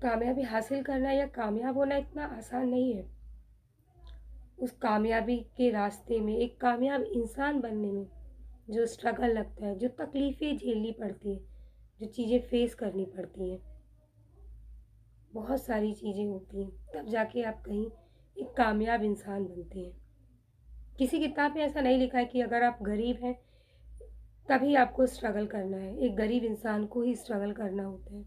कामयाबी हासिल करना या कामयाब होना इतना आसान नहीं है। उस कामयाबी के रास्ते में, एक कामयाब इंसान बनने में जो स्ट्रगल लगता है, जो तकलीफ़ें झेलनी पड़ती हैं, जो चीज़ें फ़ेस करनी पड़ती हैं, बहुत सारी चीज़ें होती हैं, तब जाके आप कहीं एक कामयाब इंसान बनते हैं। किसी किताब में ऐसा नहीं लिखा है कि अगर आप गरीब हैं, तभी आपको स्ट्रगल करना है। एक गरीब इंसान को ही स्ट्रगल करना होता है।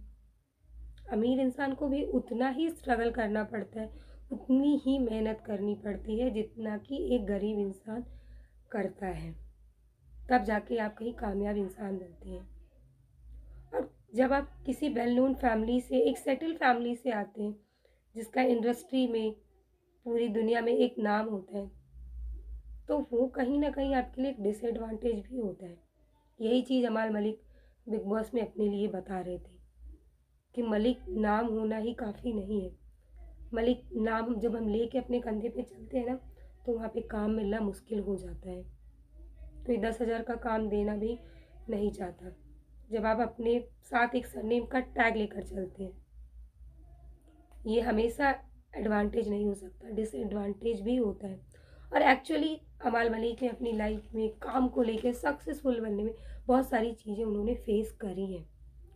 अमीर इंसान को भी उतना ही स्ट्रगल करना पड़ता है, उतनी ही मेहनत करनी पड़ती है जितना कि एक गरीब इंसान करता है। तब जाके आप कहीं कामयाब इंसान बनते हैं। और जब आप किसी वेल नोन फैमिली से, एक सेटल फैमिली से आते हैं, जिसका इंडस्ट्री में पूरी दुनिया में एक नाम होता है, तो वो कहीं न कहीं आपके लिए एक डिसएडवांटेज भी होता है। यही चीज़ अमाल मलिक बिग बॉस में अपने लिए बता रहे थे कि मलिक नाम होना ही काफ़ी नहीं है। मलिक नाम जब हम लेके अपने कंधे पे चलते हैं ना, तो वहाँ पे काम मिलना मुश्किल हो जाता है। कोई 10,000 का काम देना भी नहीं चाहता। जब आप अपने साथ एक सरनेम का टैग लेकर चलते हैं, ये हमेशा एडवांटेज नहीं हो सकता, डिसएडवांटेज भी होता है। और एक्चुअली अमाल मलिक ने अपनी लाइफ में काम को लेके सक्सेसफुल बनने में बहुत सारी चीज़ें उन्होंने फेस करी हैं।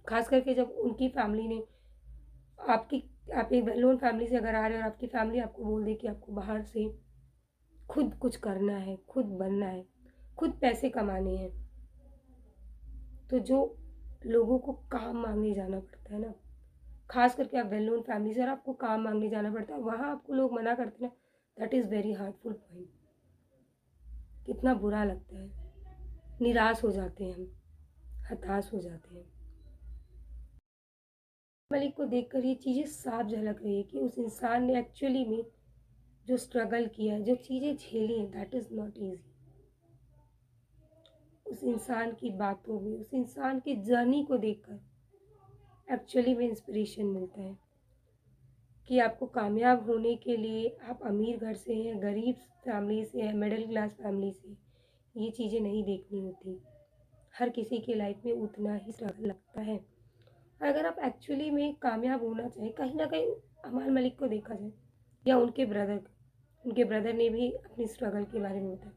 ख़ास करके जब उनकी फैमिली ने आपकी आप एक वेल नोन फैमिली से अगर आ रहे हो और आपकी फैमिली आपको बोल दे कि आपको बाहर से खुद कुछ करना है, खुद बनना है, खुद पैसे कमाने हैं, तो जो लोगों को काम माँगने जाना पड़ता है ना, ख़ास करके आप वेल नोन फैमिली से और आपको काम माँगने जाना पड़ता है, वहाँ आपको लोग मना करते हैं ना, that is very heartful point. कितना बुरा लगता है, निराश हो जाते हैं हम, हताश हो जाते हैं। मलिक को देखकर ये चीज़ें साफ झलक रही है कि उस इंसान ने एक्चुअली में जो स्ट्रगल किया है, जो चीज़ें झेली हैं, दैट इज़ नॉट ईज़ी। उस इंसान की बातों में, उस इंसान की जर्नी को देखकर एक्चुअली में इंस्पिरेशन मिलता है कि आपको कामयाब होने के लिए आप अमीर घर से हैं, गरीब फैमिली से हैं, मिडिल क्लास फैमिली से, ये चीज़ें नहीं देखनी होती। हर किसी की लाइफ में उतना ही स्ट्रगल लगता है। और अगर आप एक्चुअली में कामयाब होना चाहें, कहीं न कहीं अमाल मलिक को देखा जाए या उनके ब्रदर ने भी अपनी स्ट्रगल के बारे में बताया।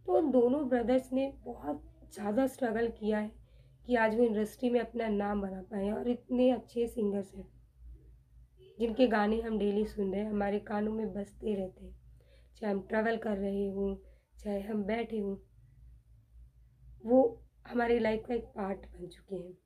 तो उन दोनों ब्रदर्स ने बहुत ज़्यादा स्ट्रगल किया है कि आज वो इंडस्ट्री में अपना नाम बना पाए हैं और इतने अच्छे सिंगर्स हैं, जिनके गाने हम डेली सुन रहे हैं, हमारे कानों में बजते रहते हैं। चाहे हम ट्रैवल कर रहे हों, चाहे हम बैठे हों, वो हमारी लाइफ का एक पार्ट बन चुके हैं।